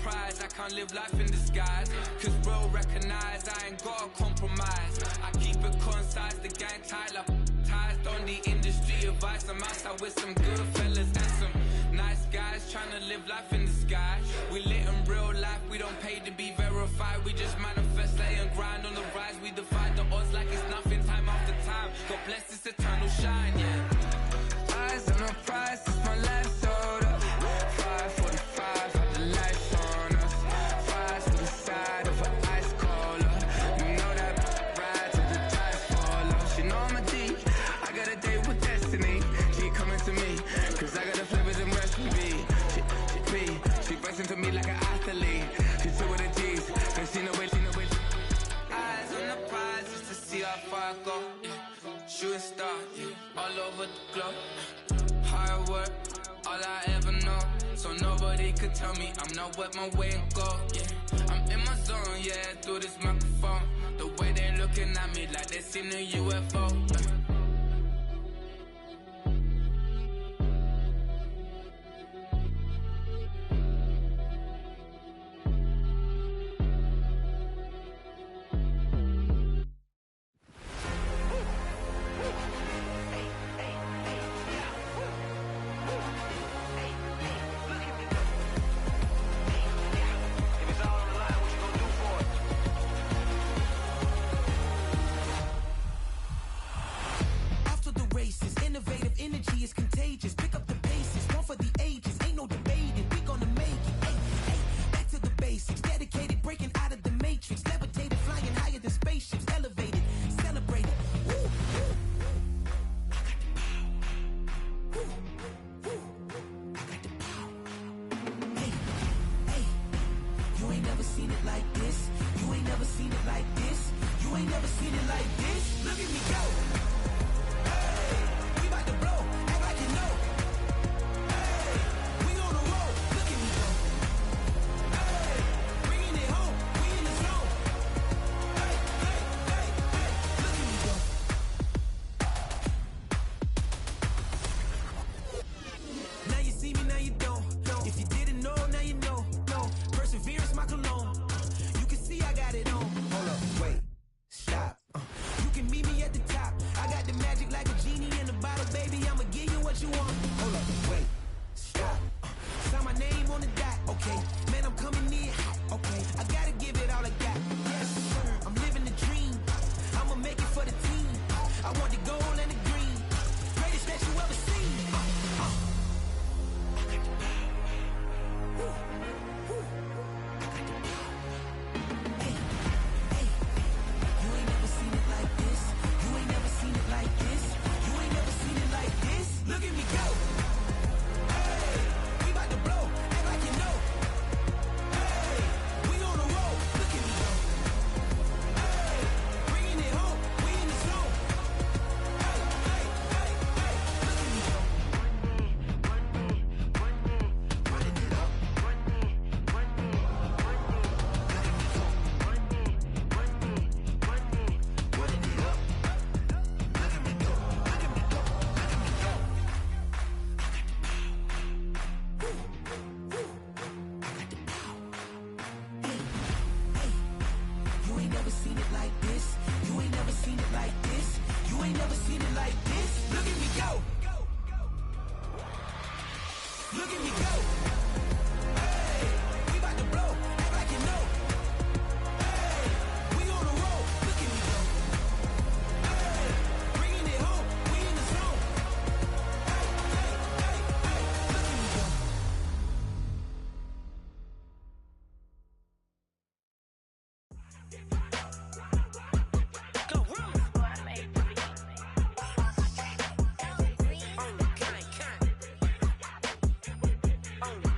prize, I can't live life in disguise. Cause real recognize I ain't gotta compromise. I keep it concise, the gang tight like ties. On the industry advice, I'm outside with some good fellas and some nice guys trying to live life in the sky. We lit in real life, we don't pay to be verified. We just manifest, lay and grind on the rise. We defy the odds like it's nothing, time after time. God bless this eternal shine, yeah. Eyes on the prize, it's my last soda. 5:45, have the lights on us. Fries to the side of an ice cola. You know that ride till the tires fall off. She know I'm a G, I got a date with destiny. She coming to me, cause I got the flavors and recipe. She bustin' to me like an athlete. She took with the G's, and she know it. Eyes on the prize just to see how far I go. Yeah. Shooting star, yeah. All over the globe. Hard work, all I ever know. So nobody could tell me I'm not wet my way and go. Yeah, I'm in my zone, yeah, through this microphone. The way they looking at me like they seen a UFO. Innovative energy is contagious. Pick up the paces, one for the ages. Ain't no debating, we gonna make it. Hey, hey, back to the basics. Dedicated, breaking out of the matrix. Levitated, flying higher than spaceships. Elevated, celebrated. Woo, woo. I got the power. Woo, woo. I got the power. Hey, hey, you ain't never seen it like this. You ain't never seen it like this. You ain't never seen it like this. Look at me go. Oh.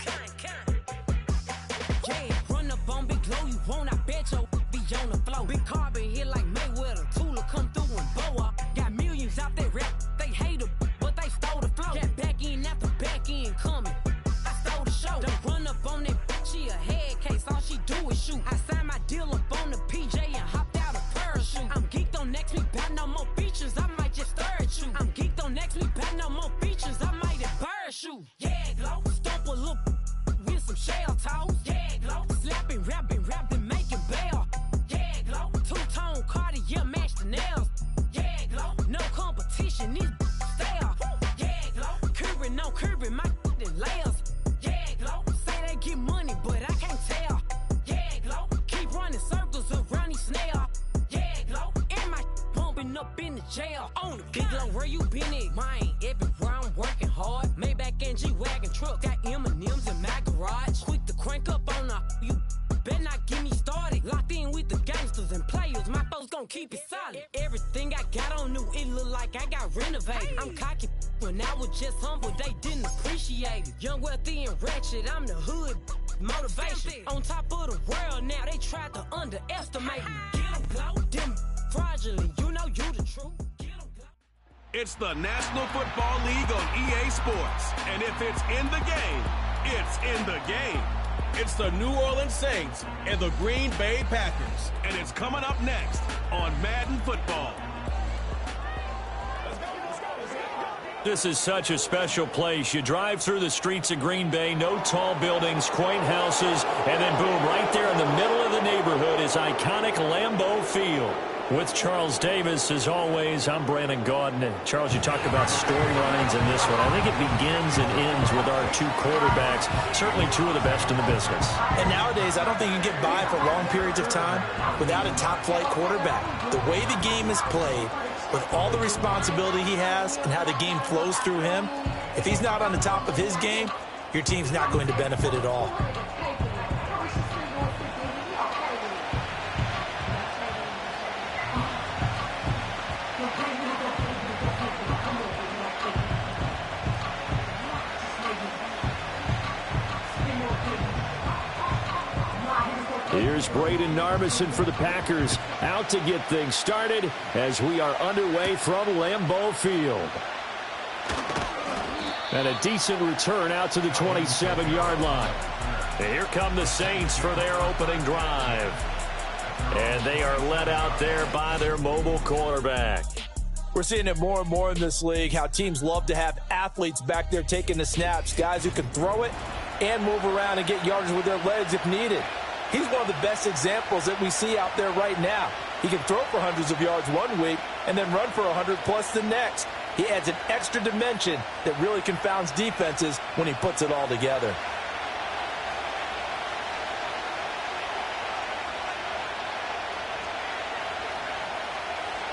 jail on it. Big low, where you been at? Mine, everywhere I'm working hard. Maybach and G-Wagon truck, got M&M's in my garage. Quick to crank up on the you. Better not get me started. Locked in with the gangsters and players. My folks gon' keep it solid. Everything I got on new, it look like I got renovated. I'm cocky when I was just humble, they didn't appreciate it. Young, wealthy, and ratchet, I'm the hood motivation. On top of the world now, they tried to underestimate me. Get 'em glow, them fraudulent, you know you the truth. It's the National Football League on EA Sports. And if it's in the game, it's in the game. It's the New Orleans Saints and the Green Bay Packers. And it's coming up next on Madden Football. This is such a special place. You drive through the streets of Green Bay, no tall buildings, quaint houses, and then boom, right there in the middle of the neighborhood is iconic Lambeau Field. With Charles Davis, as always, I'm Brandon Gaudin. And Charles, you talked about storylines in this one. I think it begins and ends with our two quarterbacks, certainly two of the best in the business. And nowadays, I don't think you can get by for long periods of time without a top-flight quarterback. The way the game is played, with all the responsibility he has and how the game flows through him, if he's not on the top of his game, your team's not going to benefit at all. Here's Braden Narbison for the Packers, out to get things started as we are underway from Lambeau Field. And a decent return out to the 27-yard line. And here come the Saints for their opening drive. And they are led out there by their mobile quarterback. We're seeing it more and more in this league, how teams love to have athletes back there taking the snaps, guys who can throw it and move around and get yardage with their legs if needed. He's one of the best examples that we see out there right now. He can throw for hundreds of yards one week and then run for 100+ the next. He adds an extra dimension that really confounds defenses when he puts it all together.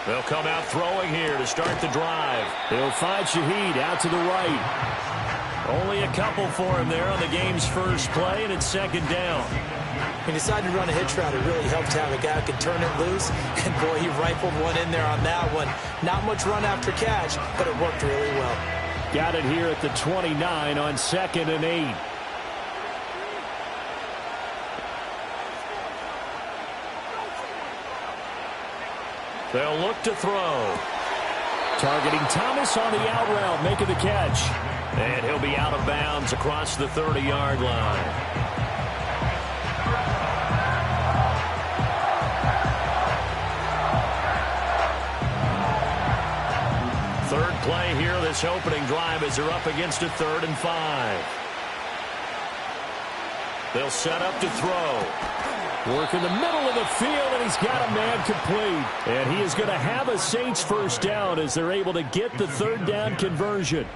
They'll come out throwing here to start the drive. He'll find Shaheed out to the right. Only a couple for him there on the game's first play, and it's second down. He decided to run a hitch route. It really helped to have a guy who can turn it loose. And, boy, he rifled one in there on that one. Not much run after catch, but it worked really well. Got it here at the 29 on 2nd and 8. They'll look to throw. Targeting Thomas on the out route, making the catch. And he'll be out of bounds across the 30-yard line. Third play here, this opening drive, as they're up against a 3rd and 5. They'll set up to throw. Work in the middle of the field, and he's got a man complete. And he is going to have a Saints first down as they're able to get the 3rd down conversion.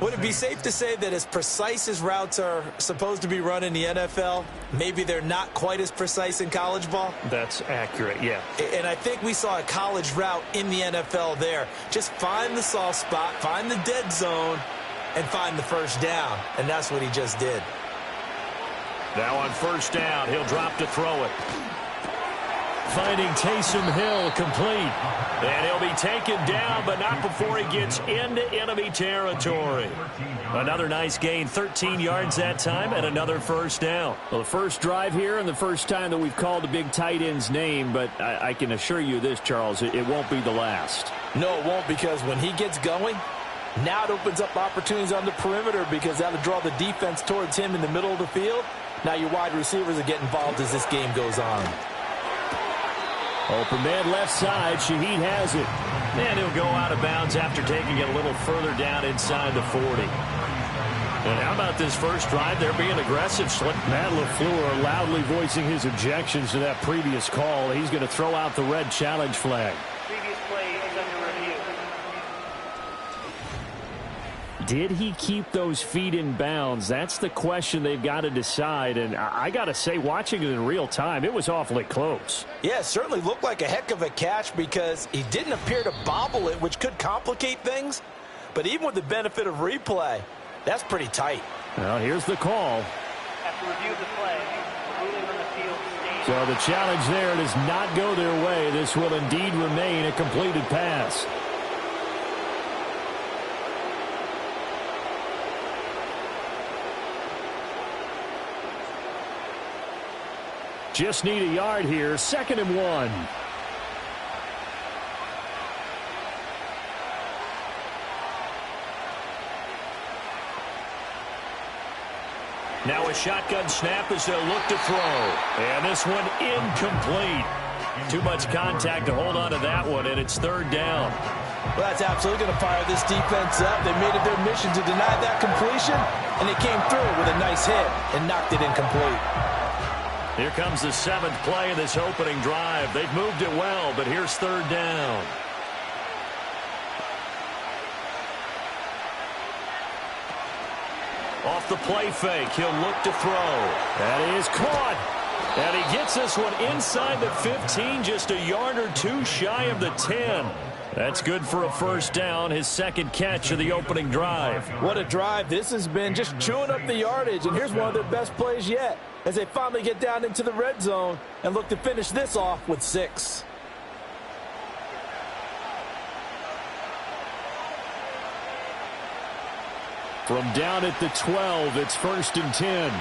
Would it be safe to say that as precise as routes are supposed to be run in the NFL, maybe they're not quite as precise in college ball? That's accurate, yeah. And I think we saw a college route in the NFL there. Just find the soft spot, find the dead zone, and find the first down. And that's what he just did. Now on first down, he'll drop to throw it. Finding Taysom Hill complete. And he'll be taken down, but not before he gets into enemy territory. Another nice gain, 13 yards that time, and another first down. Well, the first drive here and the first time that we've called a big tight end's name, but I can assure you this, Charles, it won't be the last. No, it won't, because when he gets going, now it opens up opportunities on the perimeter, because that'll draw the defense towards him in the middle of the field. Now your wide receivers will get involved as this game goes on. Open man left side. Shaheed has it. And he'll go out of bounds after taking it a little further down inside the 40. And how about this first drive? They're being aggressive. Matt LaFleur loudly voicing his objections to that previous call. He's going to throw out the red challenge flag. Previous play is under review. did he keep those feet in bounds? That's the question they've got to decide. And I got to say, watching it in real time, it was awfully close. Yeah, it certainly looked like a heck of a catch because he didn't appear to bobble it, which could complicate things. But even with the benefit of replay, that's pretty tight. Well, here's the call. After review of the play, the ruling on the field stands. So the challenge there does not go their way. This will indeed remain a completed pass. Just need a yard here. 2nd and 1. Now a shotgun snap as they'll look to throw. And this one incomplete. Too much contact to hold on to that one, and it's 3rd down. Well, that's absolutely going to fire this defense up. They made it their mission to deny that completion, and they came through with a nice hit and knocked it incomplete. Here comes the 7th play of this opening drive. They've moved it well, but here's 3rd down. Off the play fake, he'll look to throw. That is caught. And he gets this one inside the 15, just a yard or two shy of the 10. That's good for a 1st down, his 2nd catch of the opening drive. What a drive. This has been just chewing up the yardage, and here's one of their best plays yet as they finally get down into the red zone and look to finish this off with 6. From down at the 12, it's 1st and 10.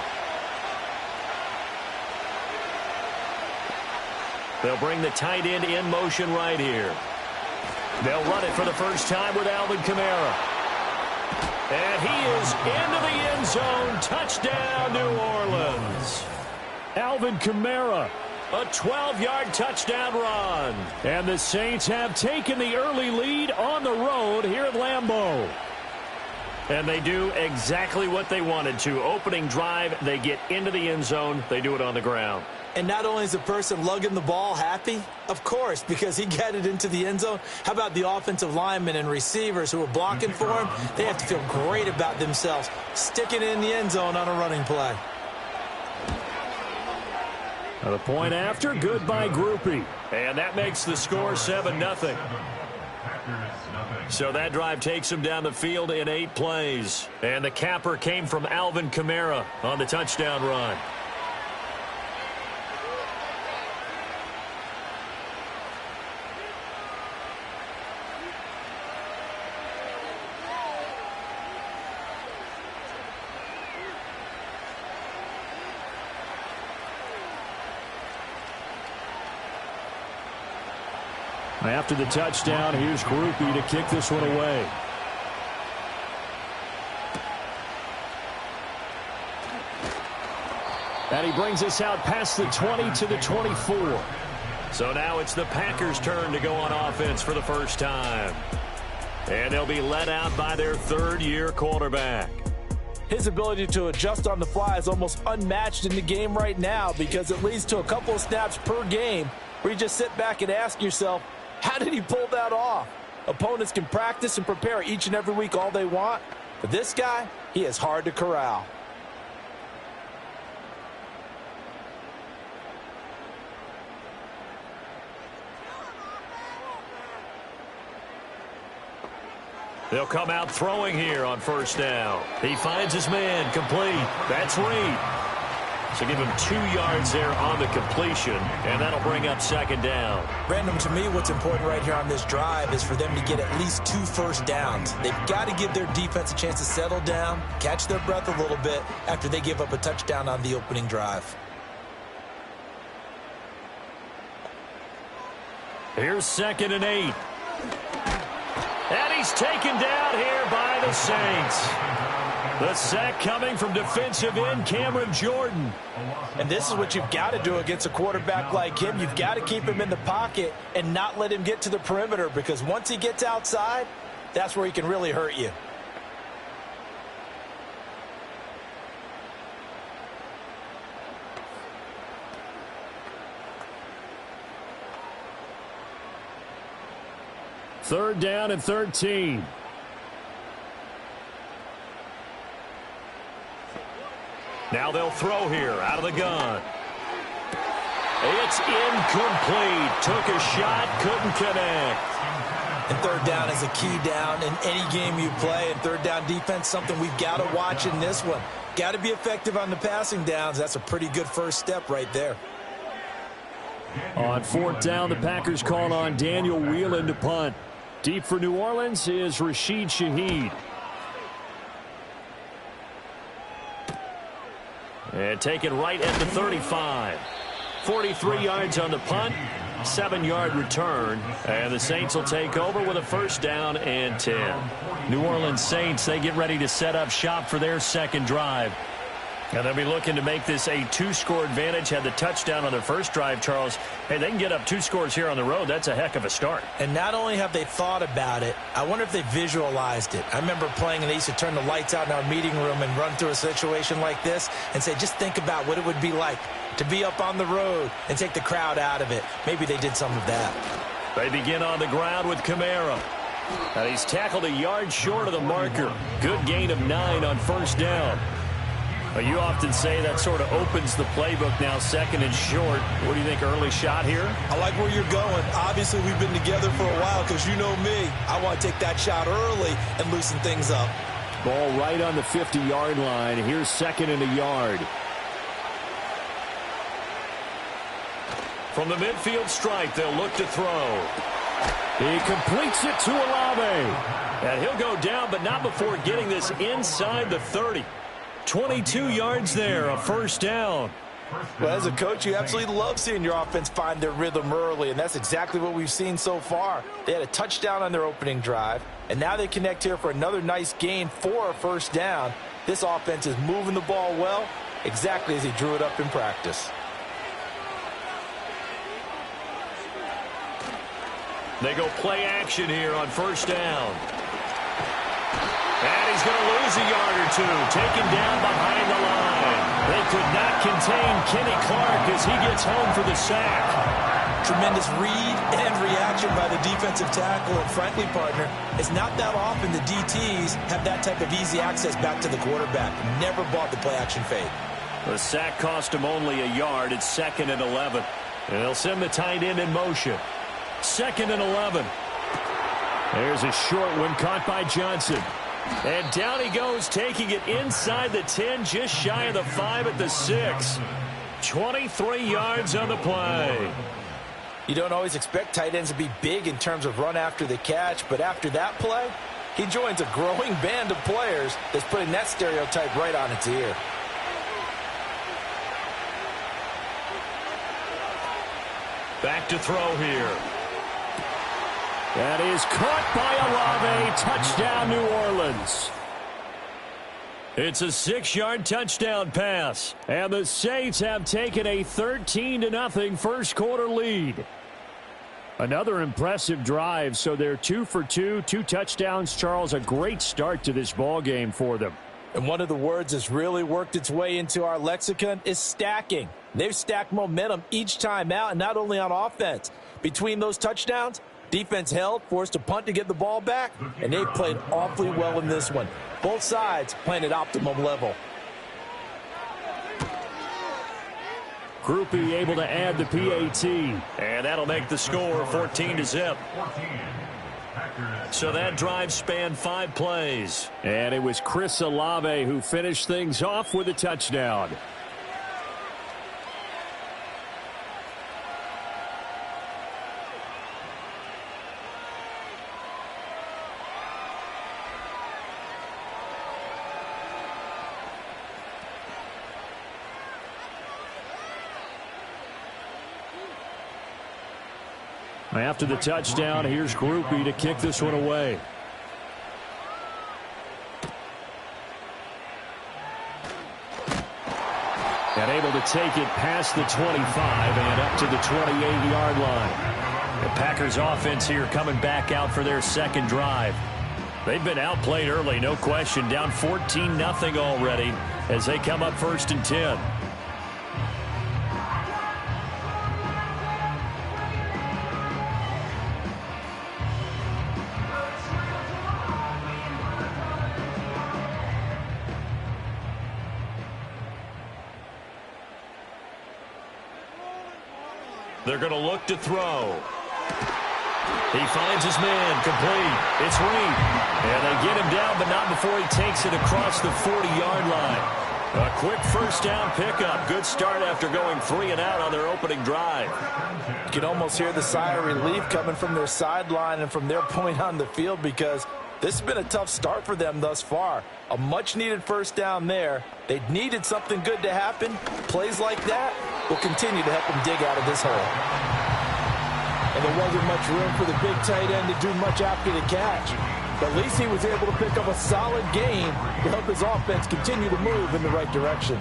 They'll bring the tight end in motion right here. They'll run it for the first time with Alvin Kamara. And he is into the end zone. Touchdown, New Orleans. Alvin Kamara, a 12-yard touchdown run. And the Saints have taken the early lead on the road here at Lambeau. And they do exactly what they wanted to. Opening drive, they get into the end zone. They do it on the ground. And not only is the person lugging the ball happy, of course, because he got it into the end zone. How about the offensive linemen and receivers who are blocking for him? They have to feel great about themselves, sticking it in the end zone on a running play. The point after, good by Groupie. And that makes the score 7-0. So that drive takes him down the field in 8 plays. And the capper came from Alvin Kamara on the touchdown run. After the touchdown, here's Groupie to kick this one away. And he brings us out past the 20 to the 24. So now it's the Packers' turn to go on offense for the first time. And they'll be led out by their 3rd-year quarterback. His ability to adjust on the fly is almost unmatched in the game right now because it leads to a couple of snaps per game where you just sit back and ask yourself, how did he pull that off? Opponents can practice and prepare each and every week all they want, but this guy, he is hard to corral. They'll come out throwing here on 1st down. He finds his man, complete. That's Reed. So give him 2 yards there on the completion, and that'll bring up 2nd down. Brandon, to me, what's important right here on this drive is for them to get at least 2 first downs. They've got to give their defense a chance to settle down, catch their breath a little bit after they give up a touchdown on the opening drive. Here's 2nd and 8. And he's taken down here by the Saints. The sack coming from defensive end Cameron Jordan. And this is what you've got to do against a quarterback like him. You've got to keep him in the pocket and not let him get to the perimeter because once he gets outside, that's where he can really hurt you. Third down and 13. Now they'll throw here out of the gun. It's incomplete. Took a shot, couldn't connect. And third down is a key down in any game you play. And third down defense, something we've got to watch in this one. Got to be effective on the passing downs. That's a pretty good first step right there. On fourth down, the Packers call on Daniel Whelan to punt. Deep for New Orleans is Rashid Shaheed. And taken right at the 35. 43 yards on the punt, 7-yard return. And the Saints will take over with a first down and 10. New Orleans Saints, they get ready to set up shop for their second drive. And they'll be looking to make this a 2-score advantage. Had the touchdown on their first drive, Charles. Hey, they can get up 2 scores here on the road. That's a heck of a start. And not only have they thought about it, I wonder if they visualized it. I remember playing and they used to turn the lights out in our meeting room and run through a situation like this and say, just think about what it would be like to be up on the road and take the crowd out of it. Maybe they did some of that. They begin on the ground with Kamara. And he's tackled a yard short of the marker. Good gain of 9 on first down. You often say that sort of opens the playbook now, second and short. What do you think, early shot here? I like where you're going. Obviously, we've been together for a while because you know me. I want to take that shot early and loosen things up. Ball right on the 50-yard line. Here's second and a yard. From the midfield stripe, they'll look to throw. He completes it to Olave. And he'll go down, but not before getting this inside the 30. 22 yards there, a first down. Well, as a coach, you absolutely love seeing your offense find their rhythm early, and that's exactly what we've seen so far. They had a touchdown on their opening drive, and now they connect here for another nice gain for a first down. This offense is moving the ball well, exactly as he drew it up in practice. They go play action here on first down. And he's going to lose a yard or two, taken down behind the line. They could not contain Kenny Clark as he gets home for the sack. Tremendous read and reaction by the defensive tackle. And frankly, partner, it's not that often the DTs have that type of easy access back to the quarterback. Never bought the play-action fade. The sack cost him only a yard. It's second and 11. And they'll send the tight end in motion. Second and 11. There's a short one caught by Johnson. And down he goes, taking it inside the 10, just shy of the 5 at the 6. 23 yards on the play. You don't always expect tight ends to be big in terms of run after the catch, but after that play, he joins a growing band of players that's putting that stereotype right on its ear. Back to throw here. That is caught by Olave. Touchdown, New Orleans. It's a 6-yard touchdown pass. And the Saints have taken a 13-0 first quarter lead. Another impressive drive, so they're 2 for 2, 2 touchdowns. Charles, a great start to this ball game for them. And one of the words that's really worked its way into our lexicon is stacking. They've stacked momentum each time out, and not only on offense. Between those touchdowns, defense held, forced to punt to get the ball back, and they played awfully well in this one. Both sides playing at optimum level. Groupie able to add the PAT, and that'll make the score 14-0. So that drive spanned 5 plays. And it was Chris Olave who finished things off with a touchdown. After the touchdown, here's Groupie to kick this one away. And able to take it past the 25 and up to the 28-yard line. The Packers offense here coming back out for their second drive. They've been outplayed early, no question. Down 14-0 already as they come up first and 10. They're going to look to throw. He finds his man, complete. It's Reed. And they get him down, but not before he takes it across the 40-yard line. A quick first down pickup. Good start after going 3 and out on their opening drive. You can almost hear the sigh of relief coming from their sideline and from their point on the field, because this has been a tough start for them thus far. A much-needed first down there. They needed something good to happen. Plays like that will continue to help them dig out of this hole. And there wasn't much room for the big tight end to do much after the catch. But at least he was able to pick up a solid gain to help his offense continue to move in the right direction.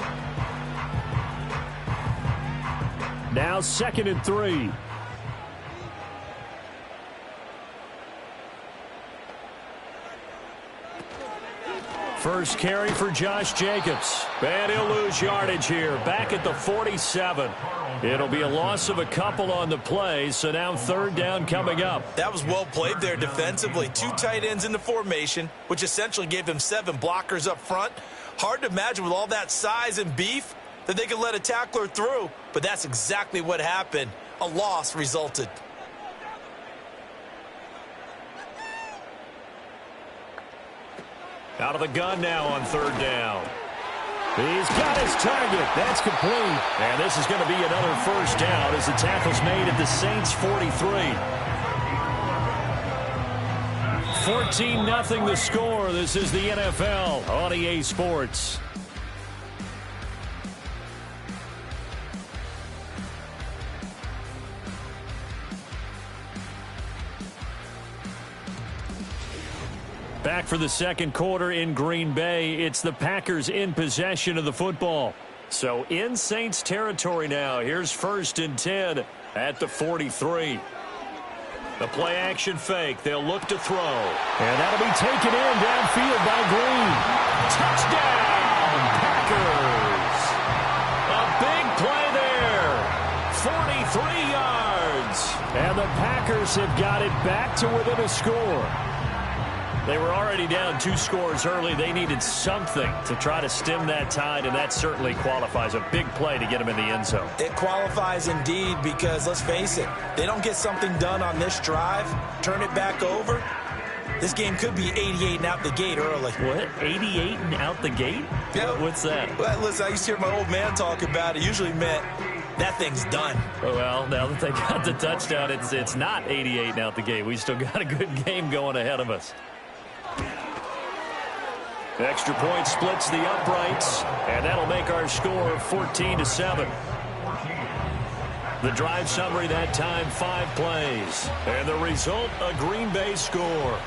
Now 2nd and 3. First carry for Josh Jacobs. And he'll lose yardage here. Back at the 47. It'll be a loss of a couple on the play, so now 3rd down coming up. That was well played there defensively. 2 tight ends in the formation, which essentially gave them 7 blockers up front. Hard to imagine with all that size and beef that they could let a tackler through, but that's exactly what happened. A loss resulted. Out of the gun now on 3rd down. He's got his target. That's complete. And this is going to be another first down as the tackle's made at the Saints' 43. 14-0 the score. This is the NFL on EA Sports. Back for the 2nd quarter in Green Bay. It's the Packers in possession of the football. So in Saints territory now. Here's 1st and 10 at the 43. The play action fake. They'll look to throw. And that'll be taken in downfield by Green. Touchdown, Packers. A big play there. 43 yards. And the Packers have got it back to within a score. They were already down 2 scores early. They needed something to try to stem that tide, and that certainly qualifies. A big play to get them in the end zone. It qualifies indeed, because let's face it, they don't get something done on this drive, turn it back over, this game could be 88 and out the gate early. What? 88 and out the gate? Yeah. What's that? Well, listen, I used to hear my old man talk about it. Usually meant that thing's done. Well, now that they got the touchdown, it's not 88 and out the gate. We still got a good game going ahead of us. Extra point splits the uprights, and that'll make our score 14-7. The drive summary that time, 5 plays. And the result, a Green Bay score.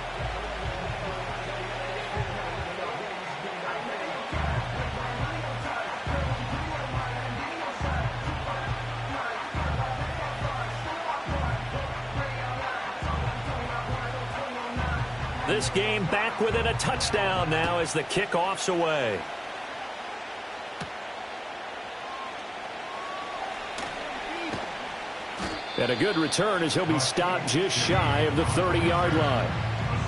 This game back within a touchdown now as the kickoff's away. And a good return as he'll be stopped just shy of the 30-yard line.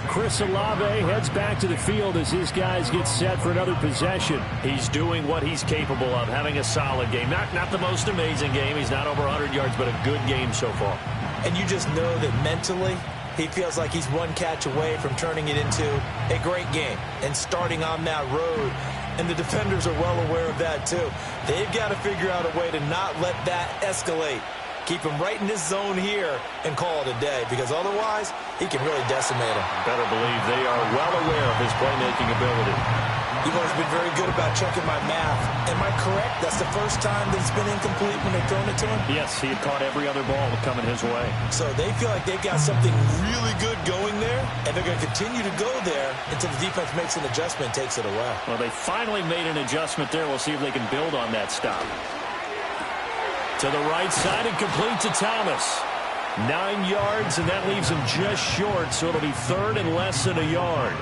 Chris Olave heads back to the field as his guys get set for another possession. He's doing what he's capable of, having a solid game. Not the most amazing game. He's not over 100 yards, but a good game so far. And you just know that mentally he feels like he's one catch away from turning it into a great game and starting on that road. And the defenders are well aware of that too. They've got to figure out a way to not let that escalate. Keep him right in this zone here and call it a day, because otherwise he can really decimate him. Better believe they are well aware of his playmaking ability. You've always been very good about checking my math. Am I correct? That's the first time that it's been incomplete when they've thrown it to him? Yes, he had caught every other ball coming his way. So they feel like they've got something really good going there, and they're going to continue to go there until the defense makes an adjustment and takes it away. Well, they finally made an adjustment there. We'll see if they can build on that stop. To the right side and complete to Thomas. 9 yards, and that leaves him just short, so it'll be 3rd and less than a yard.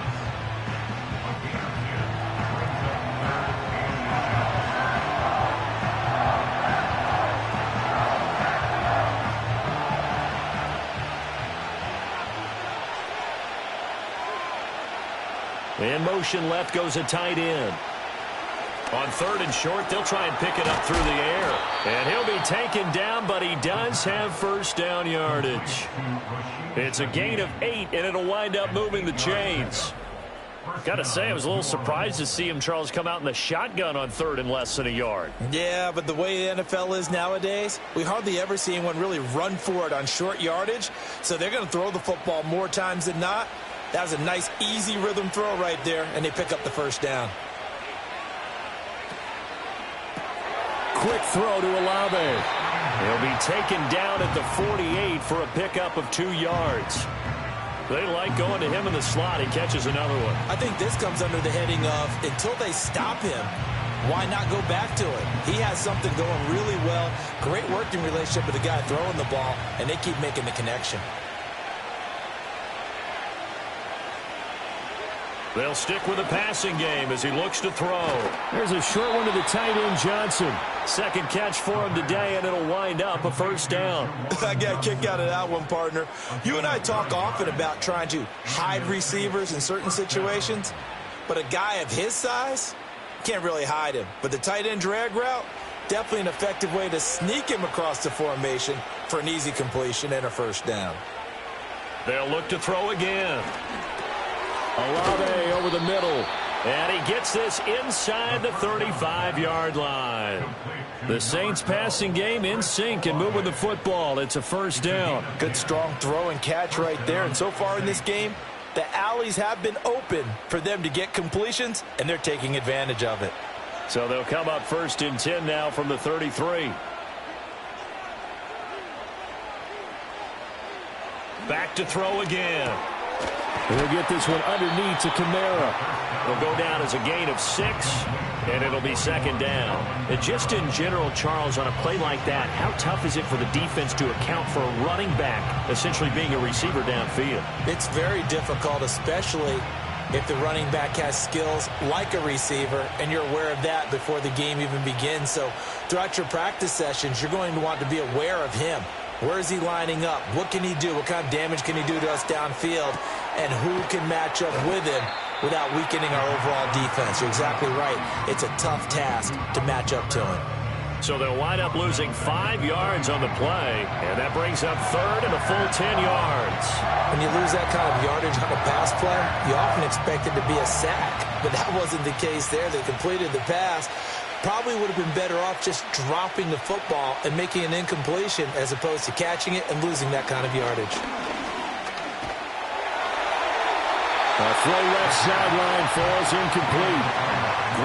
In motion left goes a tight end. On 3rd and short, they'll try and pick it up through the air. And he'll be taken down, but he does have first down yardage. It's a gain of 8, and it'll wind up moving the chains. Got to say, I was a little surprised to see him, Charles, come out in the shotgun on 3rd and less than a yard. Yeah, but the way the NFL is nowadays, we hardly ever see anyone really run for it on short yardage. So they're going to throw the football more times than not. That was a nice, easy rhythm throw right there, and they pick up the first down. Quick throw to Olave. He'll be taken down at the 48 for a pickup of 2 yards. They like going to him in the slot. He catches another one. I think this comes under the heading of, until they stop him, why not go back to it? He has something going really well. Great working relationship with the guy throwing the ball, and they keep making the connection. They'll stick with the passing game as he looks to throw. There's a short one to the tight end, Johnson. Second catch for him today, and it'll wind up a first down. I got a kick out of that one, partner. You and I talk often about trying to hide receivers in certain situations, but a guy of his size can't really hide him. But the tight end drag route, definitely an effective way to sneak him across the formation for an easy completion and a first down. They'll look to throw again. Olave over the middle, and he gets this inside the 35-yard line. The Saints passing game in sync and moving the football. It's a first down. Good strong throw and catch right there. And so far in this game, the alleys have been open for them to get completions, and they're taking advantage of it. So they'll come up 1st and 10 now from the 33. Back to throw again. He'll get this one underneath to Kamara. He'll go down as a gain of 6, and it'll be second down. And just in general, Charles, on a play like that, how tough is it for the defense to account for a running back essentially being a receiver downfield? It's very difficult, especially if the running back has skills like a receiver, and you're aware of that before the game even begins. So throughout your practice sessions, you're going to want to be aware of him. Where is he lining up? What can he do? What kind of damage can he do to us downfield? And who can match up with him without weakening our overall defense? You're exactly right. It's a tough task to match up to him. So they'll wind up losing 5 yards on the play, and that brings up 3rd and a full 10 yards. When you lose that kind of yardage on a pass play, you often expect it to be a sack, but that wasn't the case there. They completed the pass. Probably would have been better off just dropping the football and making an incompletion as opposed to catching it and losing that kind of yardage. A throw left sideline falls incomplete.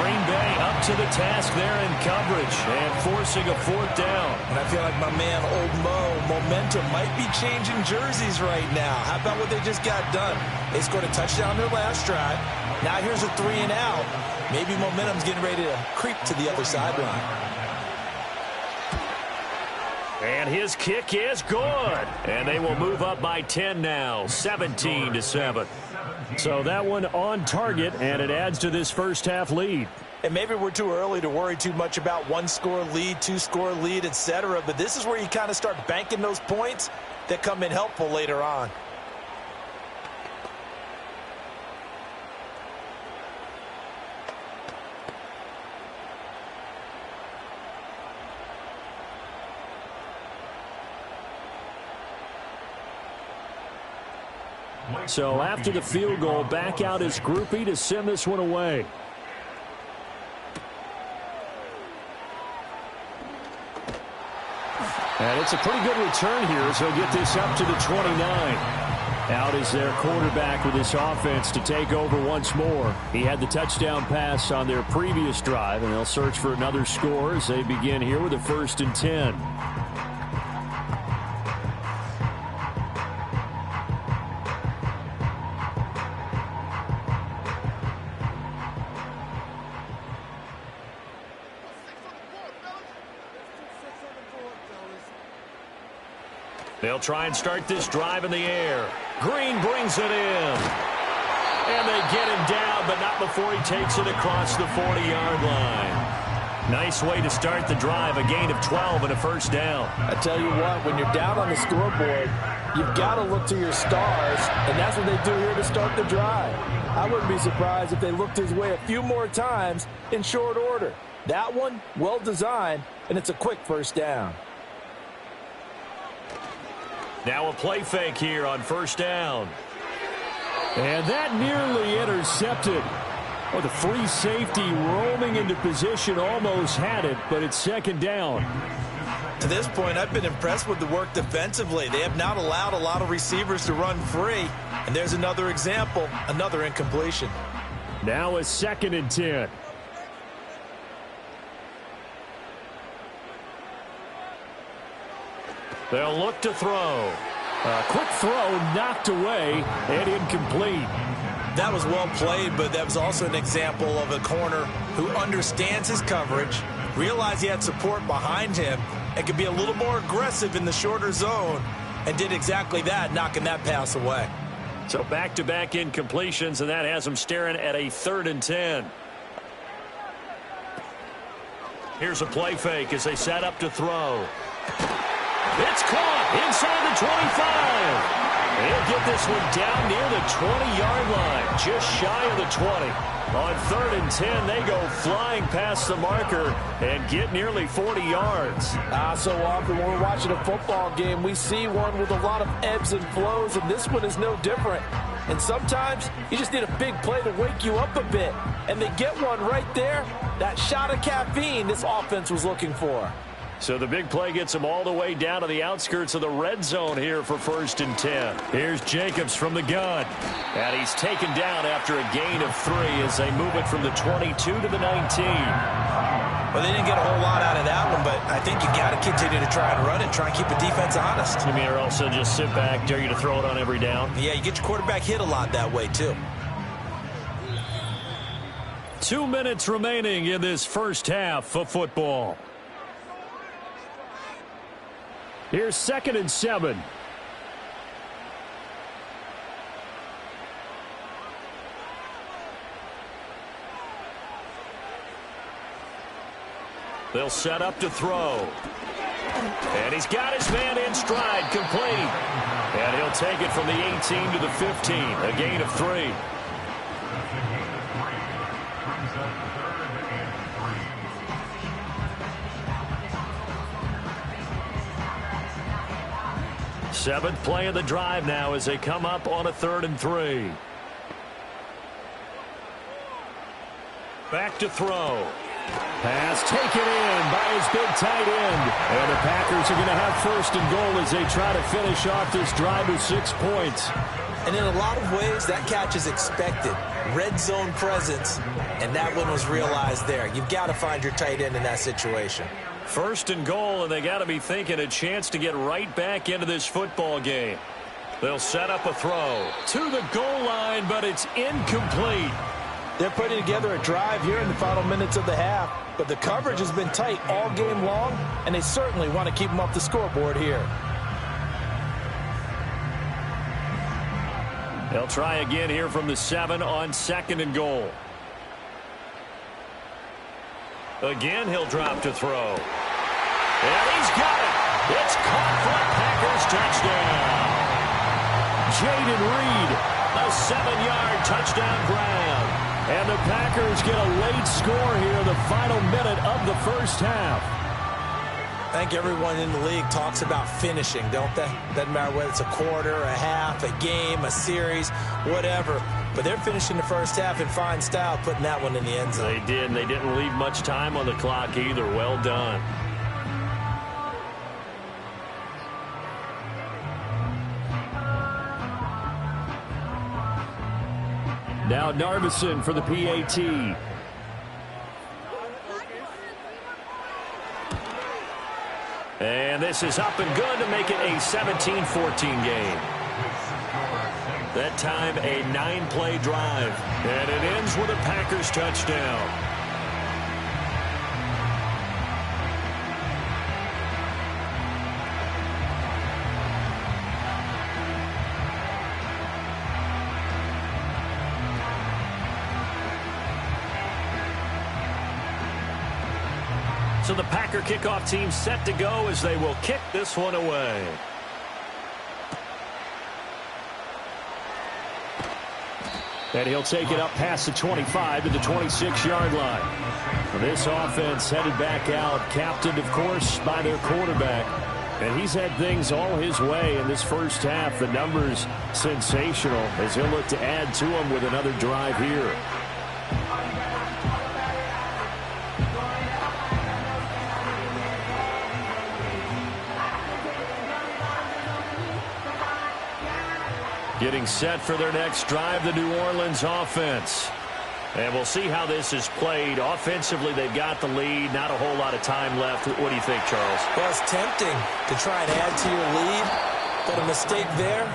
Green Bay up to the task there in coverage and forcing a 4th down. And I feel like my man, Old Mo, momentum might be changing jerseys right now. How about what they just got done? They scored a touchdown their last drive. Now here's a 3 and out. Maybe momentum's getting ready to creep to the other sideline. And his kick is good. And they will move up by 10 now, 17-7. So that one on target, and it adds to this first half lead. And maybe we're too early to worry too much about 1-score lead, 2-score lead, etc. But this is where you kind of start banking those points that come in helpful later on. So after the field goal, back out is Groupie to send this one away. And it's a pretty good return here, so he'll get this up to the 29. Out is their quarterback with this offense to take over once more. He had the touchdown pass on their previous drive, and they'll search for another score as they begin here with a 1st and 10. They'll try and start this drive in the air. Green brings it in. And they get him down, but not before he takes it across the 40-yard line. Nice way to start the drive, a gain of 12 and a first down. I tell you what, when you're down on the scoreboard, you've got to look to your stars, and that's what they do here to start the drive. I wouldn't be surprised if they looked his way a few more times in short order. That one, well designed, and it's a quick first down. Now a play fake here on first down. And that nearly intercepted. Well, the free safety roaming into position almost had it, but it's second down. To this point, I've been impressed with the work defensively. They have not allowed a lot of receivers to run free. And there's another example, another incompletion. Now a 2nd and 10. They'll look to throw. A quick throw knocked away and incomplete. That was well played, but that was also an example of a corner who understands his coverage, realized he had support behind him, and could be a little more aggressive in the shorter zone, and did exactly that, knocking that pass away. So back-to-back incompletions, and that has him staring at a 3rd and 10. Here's a play fake as they set up to throw. It's caught inside the 25. They'll get this one down near the 20-yard line, just shy of the 20. On 3rd and 10, they go flying past the marker and get nearly 40 yards. So often when we're watching a football game, we see one with a lot of ebbs and flows, and this one is no different. And sometimes you just need a big play to wake you up a bit. And they get one right there, that shot of caffeine this offense was looking for. So the big play gets him all the way down to the outskirts of the red zone here for 1st and 10. Here's Jacobs from the gun. And he's taken down after a gain of 3 as they move it from the 22 to the 19. Well, they didn't get a whole lot out of that one, but I think you got to continue to try and run and try and keep the defense honest. You mean, or also just sit back, dare you to throw it on every down? Yeah, you get your quarterback hit a lot that way, too. 2 minutes remaining in this first half of football. Here's 2nd and 7. They'll set up to throw. And he's got his man in stride, complete. And he'll take it from the 18 to the 15, a gain of 3. Seventh play of the drive now as they come up on a 3rd and 3. Back to throw. Pass taken in by his big tight end. And the Packers are going to have 1st and goal as they try to finish off this drive with 6 points. And in a lot of ways, that catch is expected. Red zone presence, and that one was realized there. You've got to find your tight end in that situation. 1st and goal, and they got to be thinking a chance to get right back into this football game. They'll set up a throw to the goal line, but it's incomplete. They're putting together a drive here in the final minutes of the half, but the coverage has been tight all game long, and they certainly want to keep them off the scoreboard here. They'll try again here from the 7 on 2nd and goal. Again, he'll drop to throw. And he's got it. It's caught for a Packers touchdown. Jaden Reed, a 7-yard touchdown grab. And the Packers get a late score here, the final minute of the first half. I think everyone in the league talks about finishing, don't they? Doesn't matter whether it's a quarter, a half, a game, a series, whatever. But they're finishing the first half in fine style, putting that one in the end zone. They did, and they didn't leave much time on the clock either. Well done. Now Narveson for the PAT. And this is up and good to make it a 17-14 game. That time a 9-play drive. And it ends with a Packers touchdown. So the Packer kickoff team set to go as they will kick this one away. And he'll take it up past the 25 to the 26-yard line. This offense headed back out, captained, of course, by their quarterback. And he's had things all his way in this first half. The numbers sensational as he'll look to add to them with another drive here. Getting set for their next drive, the New Orleans offense. And we'll see how this is played. Offensively, they've got the lead. Not a whole lot of time left. What do you think, Charles? Well, it's tempting to try and add to your lead, but a mistake there,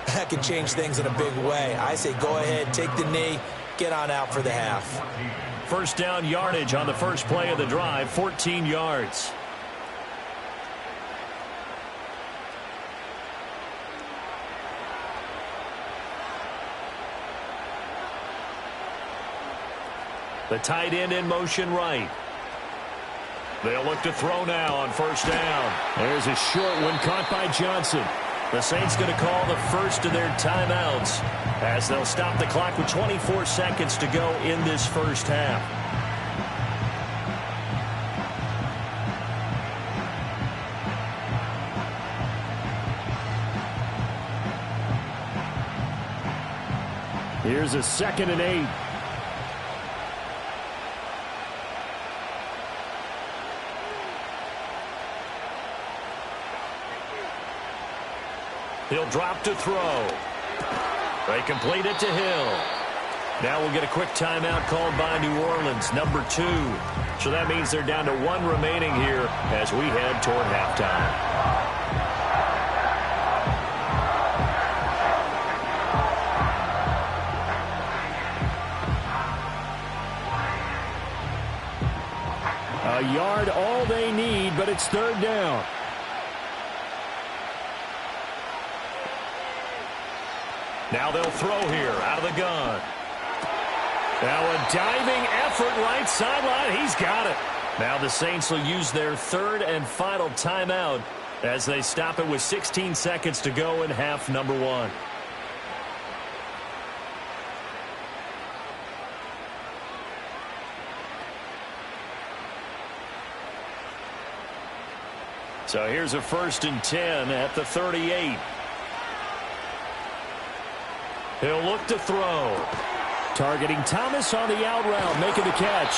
that could change things in a big way. I say go ahead, take the knee, get on out for the half. First down yardage on the first play of the drive, 14 yards. The tight end in motion right. They'll look to throw now on first down. There's a short one caught by Johnson. The Saints going to call the first of their timeouts as they'll stop the clock with 24 seconds to go in this first half. Here's a 2nd and 8. He'll drop to throw. They complete it to Hill. Now we'll get a quick timeout called by New Orleans, number 2. So that means they're down to 1 remaining here as we head toward halftime. A yard all they need, but it's 3rd down. Now they'll throw here out of the gun. Now a diving effort right sideline. He's got it. Now the Saints will use their 3rd and final timeout as they stop it with 16 seconds to go in half number 1. So here's a 1st and 10 at the 38. He'll look to throw. Targeting Thomas on the out route, making the catch.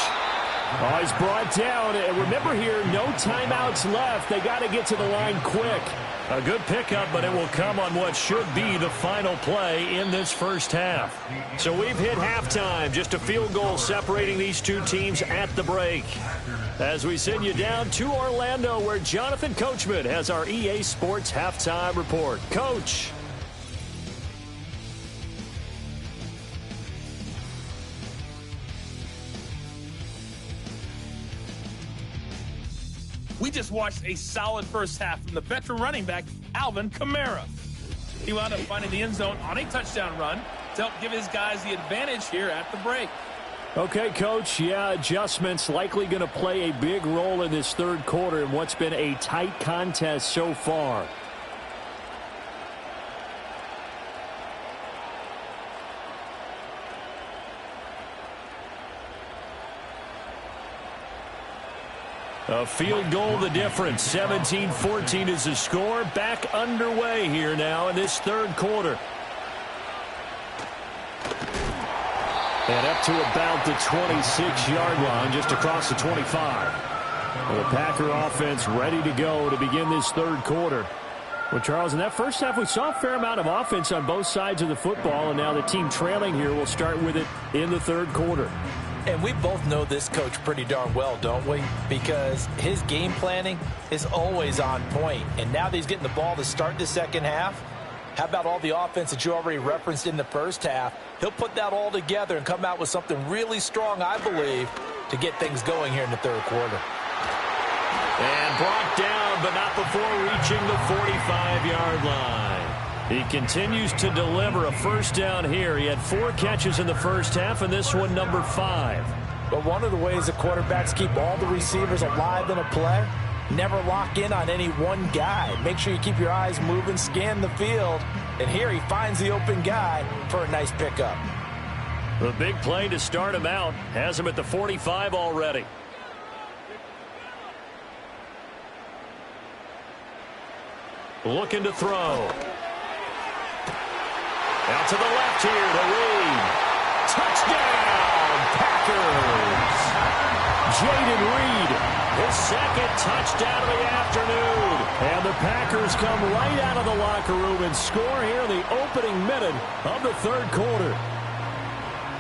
Oh, he's brought down. And remember here, no timeouts left. They got to get to the line quick. A good pickup, but it will come on what should be the final play in this first half. So we've hit halftime. Just a field goal separating these two teams at the break. As we send you down to Orlando, where Jonathan Coachman has our EA Sports halftime report. Coach. We just watched a solid first half from the veteran running back, Alvin Kamara. He wound up finding the end zone on a touchdown run to help give his guys the advantage here at the break. Okay, Coach, yeah, adjustments likely going to play a big role in this 3rd quarter in what's been a tight contest so far. A field goal the difference. 17-14 is the score. Back underway here now in this 3rd quarter. And up to about the 26-yard line, just across the 25. Well, the Packer offense ready to go to begin this 3rd quarter. Well, Charles, in that first half, we saw a fair amount of offense on both sides of the football, and now the team trailing here will start with it in the 3rd quarter. And we both know this coach pretty darn well, don't we? Because his game planning is always on point. And now that he's getting the ball to start the second half, how about all the offense that you already referenced in the first half? He'll put that all together and come out with something really strong, I believe, to get things going here in the 3rd quarter. And brought down, but not before reaching the 45-yard line. He continues to deliver a first down here. He had 4 catches in the first half, and this one number 5. But one of the ways the quarterbacks keep all the receivers alive in a play, never lock in on any one guy. Make sure you keep your eyes moving, scan the field. And here he finds the open guy for a nice pickup. The big play to start him out has him at the 45 already. Looking to throw. Out to the left here to Reed. Touchdown, Packers. Jaden Reed, his second touchdown of the afternoon. And the Packers come right out of the locker room and score here in the opening minute of the third quarter.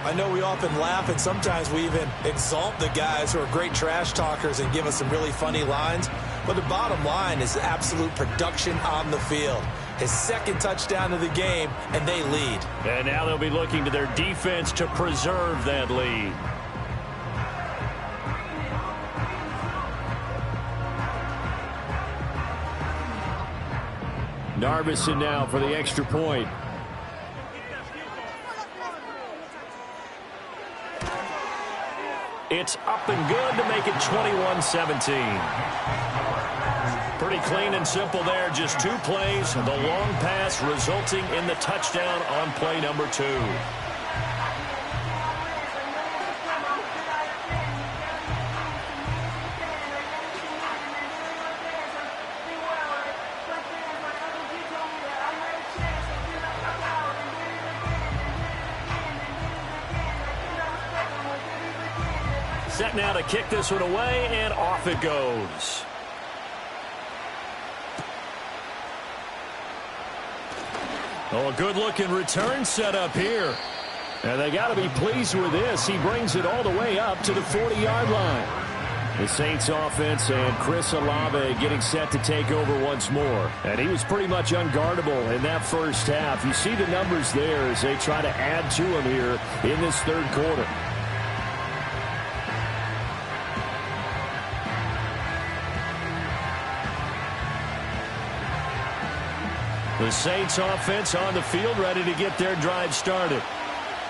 I know we often laugh and sometimes we even exalt the guys who are great trash talkers and give us some really funny lines. But the bottom line is absolute production on the field. His second touchdown of the game, and they lead. And now they'll be looking to their defense to preserve that lead. Narvison now for the extra point. It's up and good to make it 21-17. Pretty clean and simple there. Just two plays. The long pass resulting in the touchdown on play number 2. Set now to kick this one away, and off it goes. Oh, a good-looking return set up here. And they got to be pleased with this. He brings it all the way up to the 40-yard line. The Saints offense and Chris Olave getting set to take over once more. And he was pretty much unguardable in that first half. You see the numbers there as they try to add to him here in this third quarter. The Saints offense on the field ready to get their drive started.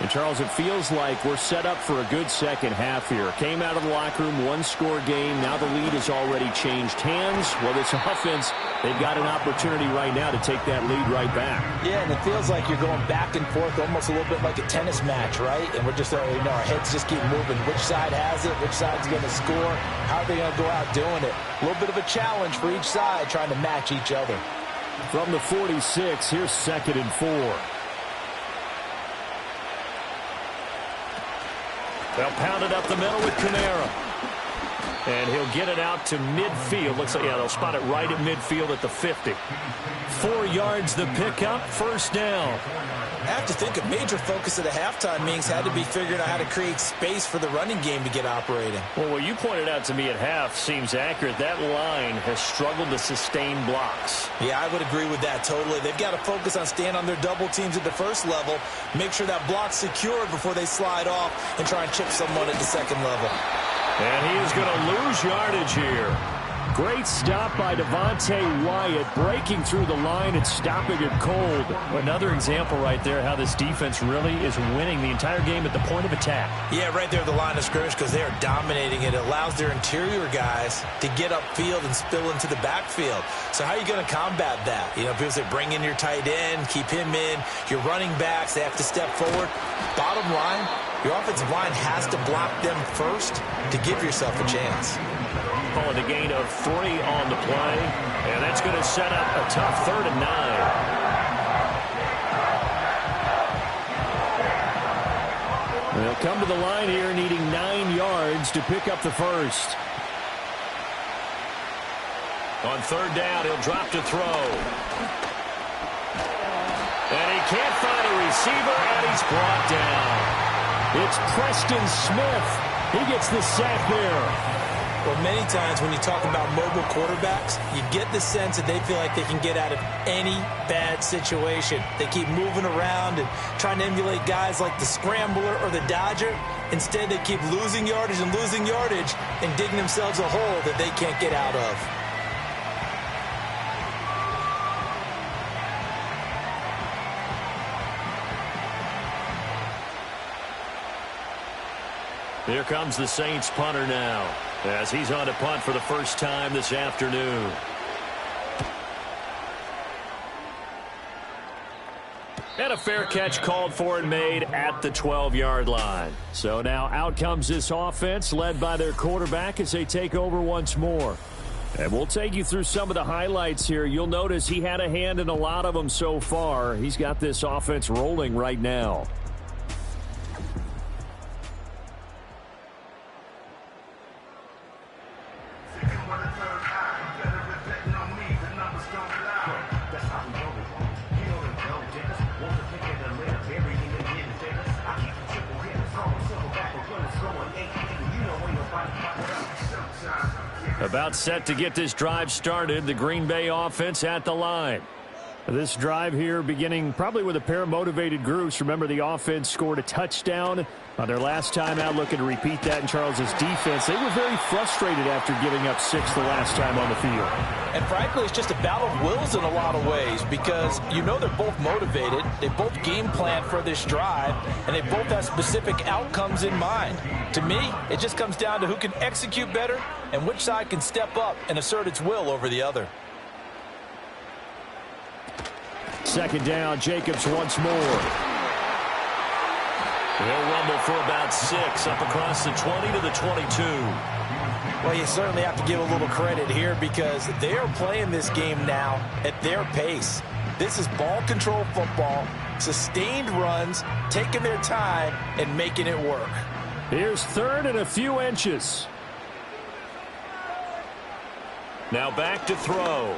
And, Charles, it feels like we're set up for a good second half here. Came out of the locker room, one-score game. Now the lead has already changed hands. Well, this offense, they've got an opportunity right now to take that lead right back. Yeah, and it feels like you're going back and forth almost a little bit like a tennis match, right? And we're just, our heads just keep moving. Which side has it? Which side's going to score? How are they going to go out doing it? A little bit of a challenge for each side trying to match each other. From the 46, here's 2nd and 4. They'll pound it up the middle with Kamara. And he'll get it out to midfield. Looks like, yeah, they'll spot it right at midfield at the 50. 4 yards the pickup, first down. I have to think a major focus of the halftime meetings had to be figuring out how to create space for the running game to get operating. Well, what you pointed out to me at half seems accurate. That line has struggled to sustain blocks. Yeah, I would agree with that totally. They've got to focus on staying on their double teams at the first level, make sure that block's secured before they slide off and try and chip someone at the second level. And he is going to lose yardage here. Great stop by Devontae Wyatt, breaking through the line and stopping it cold. Another example right there how this defense really is winning the entire game at the point of attack. Yeah, right there at the line of scrimmage because they are dominating it. It allows their interior guys to get upfield and spill into the backfield. So how are you going to combat that? People say bring in your tight end, keep him in. Your running backs, they have to step forward. Bottom line, your offensive line has to block them first to give yourself a chance. Calling a gain of 3 on the play, and that's going to set up a tough 3rd and 9. They'll come to the line here needing 9 yards to pick up the first. On 3rd down, he'll drop to throw. And he can't find a receiver, and he's brought down. It's Preston Smith. He gets the sack there. Well, many times when you talk about mobile quarterbacks, you get the sense that they feel like they can get out of any bad situation. They keep moving around and trying to emulate guys like the Scrambler or the Dodger. Instead, they keep losing yardage and digging themselves a hole that they can't get out of. Here comes the Saints punter now, as he's on to punt for the first time this afternoon. And a fair catch called for and made at the 12-yard line. So now out comes this offense, led by their quarterback as they take over once more. And we'll take you through some of the highlights here. You'll notice he had a hand in a lot of them so far. He's got this offense rolling right now. About set to get this drive started. The Green Bay offense at the line. This drive here beginning probably with a pair of motivated groups. Remember, the offense scored a touchdown on their last time out, looking to repeat that in Charles's defense. They were very frustrated after giving up 6 the last time on the field. And frankly, it's just a battle of wills in a lot of ways because you know they're both motivated. They both game plan for this drive, and they both have specific outcomes in mind. To me, it just comes down to who can execute better and which side can step up and assert its will over the other. Second down, Jacobs once more. They'll rumble for about 6 up across the 20 to the 22. Well, you certainly have to give a little credit here because they are playing this game now at their pace. This is ball control football, sustained runs, taking their time and making it work. Here's third and a few inches. Now back to throw.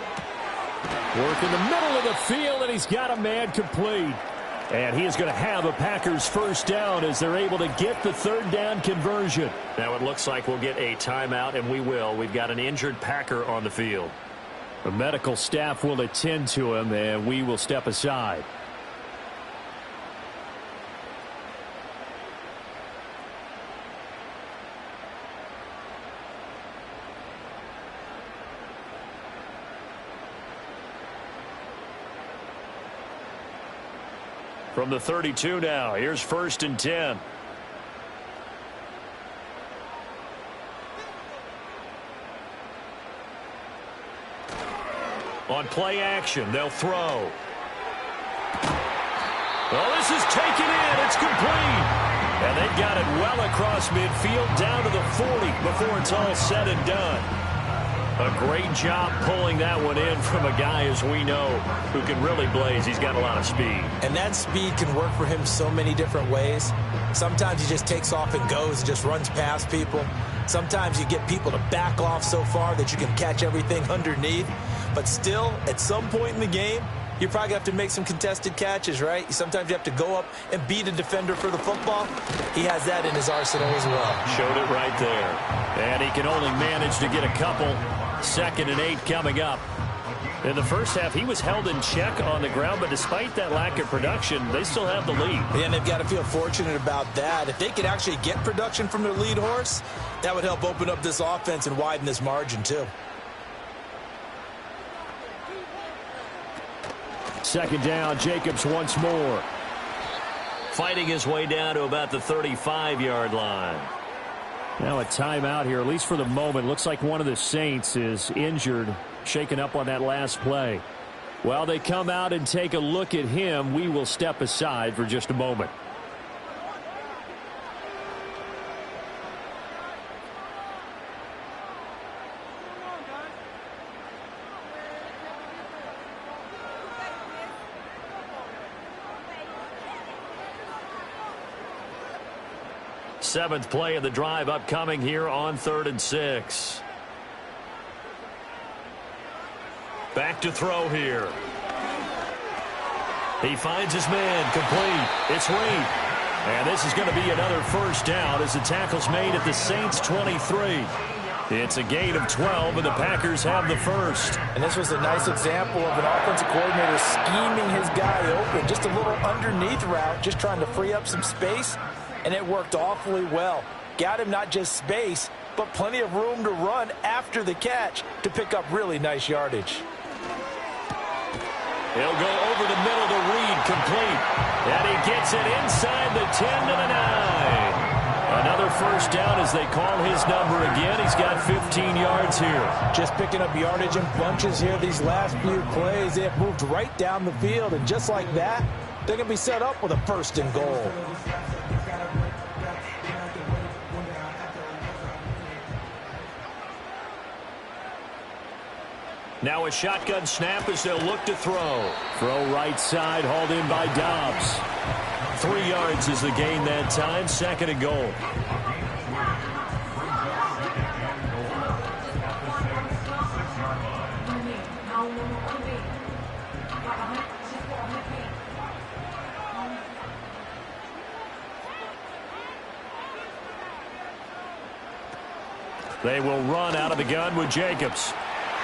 Work in the middle of the field, and he's got a man complete. And he is going to have a Packers first down as they're able to get the third down conversion. Now it looks like we'll get a timeout, and we will. We've got an injured Packer on the field. The medical staff will attend to him, and we will step aside. From the 32 now, here's 1st and 10. On play action, they'll throw. Well, this is taken in. It's complete. And they've got it well across midfield down to the 40 before it's all said and done. A great job pulling that one in from a guy, as we know, who can really blaze. He's got a lot of speed. And that speed can work for him so many different ways. Sometimes he just takes off and goes, just runs past people. Sometimes you get people to back off so far that you can catch everything underneath. But still, at some point in the game, you probably have to make some contested catches, right? Sometimes you have to go up and beat a defender for the football. He has that in his arsenal as well. Showed it right there. And he can only manage to get a couple. 2nd and 8 coming up. In the first half, he was held in check on the ground, but despite that lack of production, they still have the lead. And they've got to feel fortunate about that. If they could actually get production from their lead horse, that would help open up this offense and widen this margin too. 2nd down, Jacobs once more. Fighting his way down to about the 35-yard line. Now a timeout here, at least for the moment. Looks like one of the Saints is injured, shaken up on that last play. While they come out and take a look at him, we will step aside for just a moment. Seventh play of the drive upcoming here on 3rd and 6. Back to throw here. He finds his man complete. It's Reed. And this is going to be another first down as the tackle's made at the Saints 23. It's a gain of 12, and the Packers have the first. And this was a nice example of an offensive coordinator scheming his guy open. Just a little underneath route, just trying to free up some space. And it worked awfully well. Got him not just space, but plenty of room to run after the catch to pick up really nice yardage. He'll go over the middle to Reed, complete. And he gets it inside the 10 to the 9. Another first down as they call his number again. He's got 15 yards here. Just picking up yardage in bunches here these last few plays. They have moved right down the field, and just like that, they're going to be set up with a 1st and goal. Now a shotgun snap as they'll look to throw. Throw right side, hauled in by Dobbs. 3 yards is the gain that time, 2nd and goal. They will run out of the gun with Jacobs.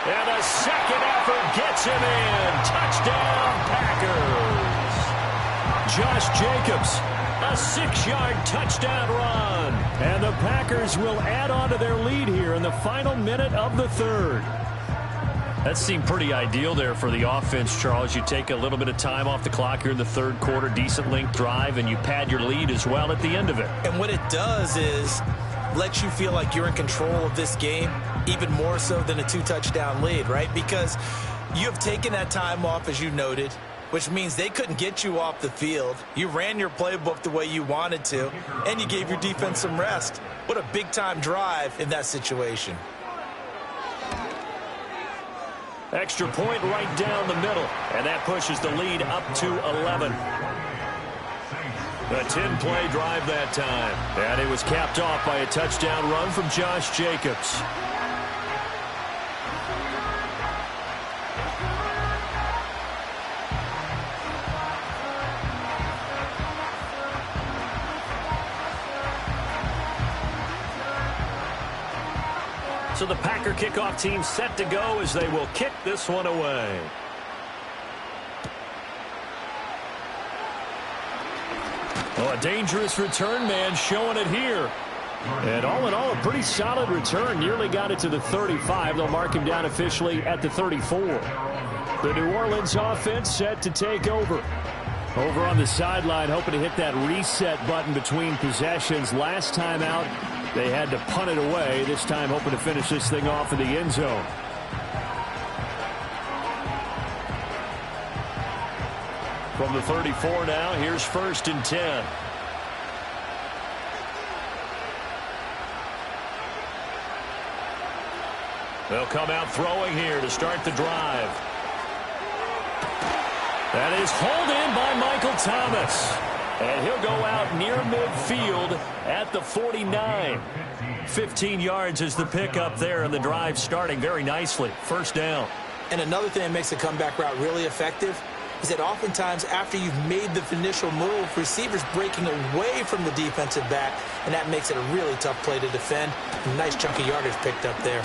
And a second effort gets him in. Touchdown, Packers. Josh Jacobs, a 6-yard touchdown run. And the Packers will add on to their lead here in the final minute of the 3rd. That seemed pretty ideal there for the offense, Charles. You take a little bit of time off the clock here in the 3rd quarter, decent length drive, and you pad your lead as well at the end of it. And what it does is lets you feel like you're in control of this game, even more so than a 2-touchdown lead, right? Because you have taken that time off, as you noted, which means they couldn't get you off the field. You ran your playbook the way you wanted to, and you gave your defense some rest. What a big-time drive in that situation. Extra point right down the middle, and that pushes the lead up to 11. A 10-play drive that time. And it was capped off by a touchdown run from Josh Jacobs. So the Packer kickoff team set to go as they will kick this one away. Oh, a dangerous return man showing it here. And all in all, a pretty solid return. Nearly got it to the 35. They'll mark him down officially at the 34. The New Orleans offense set to take over. Over on the sideline, hoping to hit that reset button between possessions. Last time out, they had to punt it away. This time hoping to finish this thing off in the end zone. From the 34 now, here's 1st and 10. They'll come out throwing here to start the drive. That is hauled in by Michael Thomas. And he'll go out near midfield at the 49. 15 yards is the pickup there, and the drive starting very nicely. 1st down. And another thing that makes the comeback route really effective is that oftentimes after you've made the initial move, receivers breaking away from the defensive back, and that makes it a really tough play to defend. Nice chunk of yardage picked up there.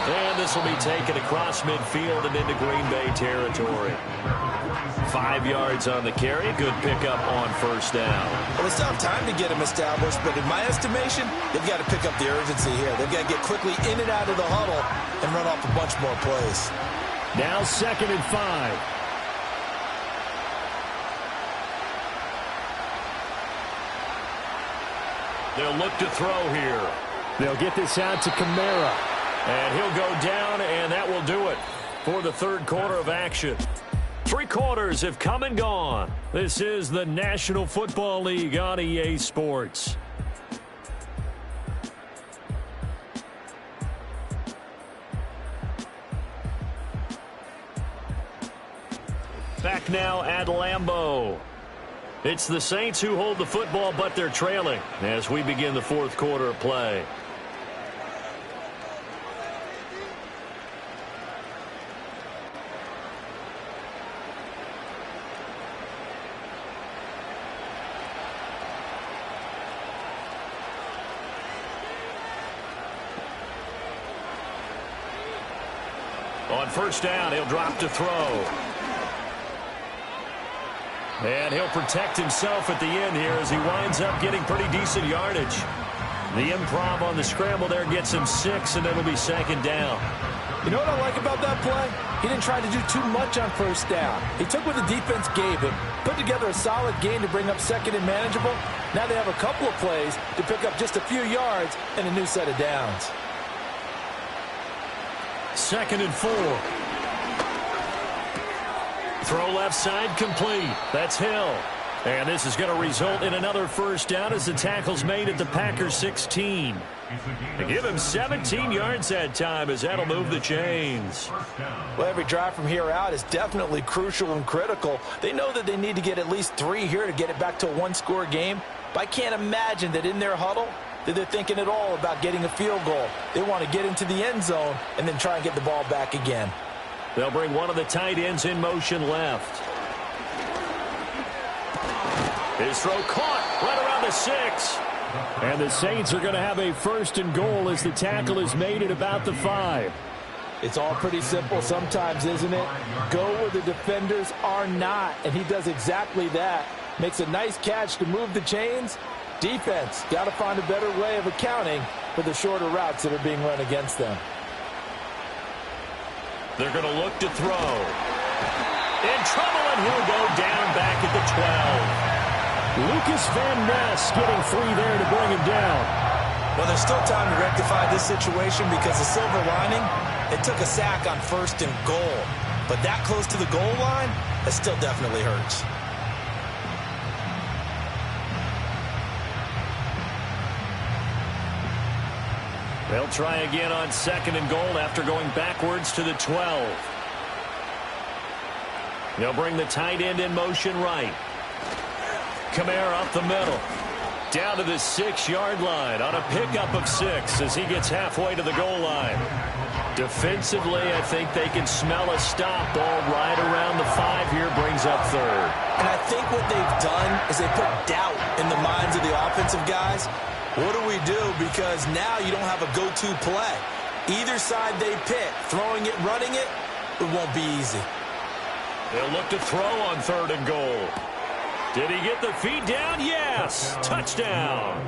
And this will be taken across midfield and into Green Bay territory. 5 yards on the carry. Good pickup on 1st down. Well, they still have time to get him established, but in my estimation, they've got to pick up the urgency here. They've got to get quickly in and out of the huddle and run off a bunch more plays. Now 2nd and 5. They'll look to throw here. They'll get this out to Kamara. And he'll go down, and that will do it for the 3rd quarter of action. 3 quarters have come and gone. This is the National Football League on EA Sports. Back now at Lambeau. It's the Saints who hold the football, but they're trailing as we begin the 4th quarter of play. On 1st down, he'll drop to throw. And he'll protect himself at the end here as he winds up getting pretty decent yardage. The improv on the scramble there gets him 6, and it'll be second down. You know what I like about that play? He didn't try to do too much on first down. He took what the defense gave him, put together a solid game to bring up second and manageable. Now they have a couple of plays to pick up just a few yards and a new set of downs. 2nd and 4. Throw left side complete. That's Hill. And this is going to result in another first down as the tackle's made at the Packers 16. They give him 17 yards that time as that'll move the chains. Well, every drive from here out is definitely crucial and critical. They know that they need to get at least 3 here to get it back to a one-score game. But I can't imagine that in their huddle that they're thinking at all about getting a field goal. They want to get into the end zone and then try and get the ball back again. They'll bring one of the tight ends in motion left. His throw caught right around the 6. And the Saints are going to have a 1st and goal as the tackle is made at about the 5. It's all pretty simple sometimes, isn't it? Go where the defenders are not, and he does exactly that. Makes a nice catch to move the chains. Defense, got to find a better way of accounting for the shorter routes that are being run against them. They're going to look to throw. In trouble, and he'll go down back at the 12. Lucas Van Ness getting 3 there to bring him down. Well, there's still time to rectify this situation because the silver lining, it took a sack on 1st and goal. But that close to the goal line, that still definitely hurts. They'll try again on 2nd and goal after going backwards to the 12. They'll bring the tight end in motion right. Kamara up the middle. Down to the 6-yard line on a pickup of 6 as he gets halfway to the goal line. Defensively, I think they can smell a stop. Ball right around the 5 here, brings up 3rd. And I think what they've done is they put doubt in the minds of the offensive guys. What do we do? Because now you don't have a go-to play. Either side they pick, throwing it, running it, it won't be easy. They'll look to throw on 3rd and goal. Did he get the feet down? Yes. Touchdown.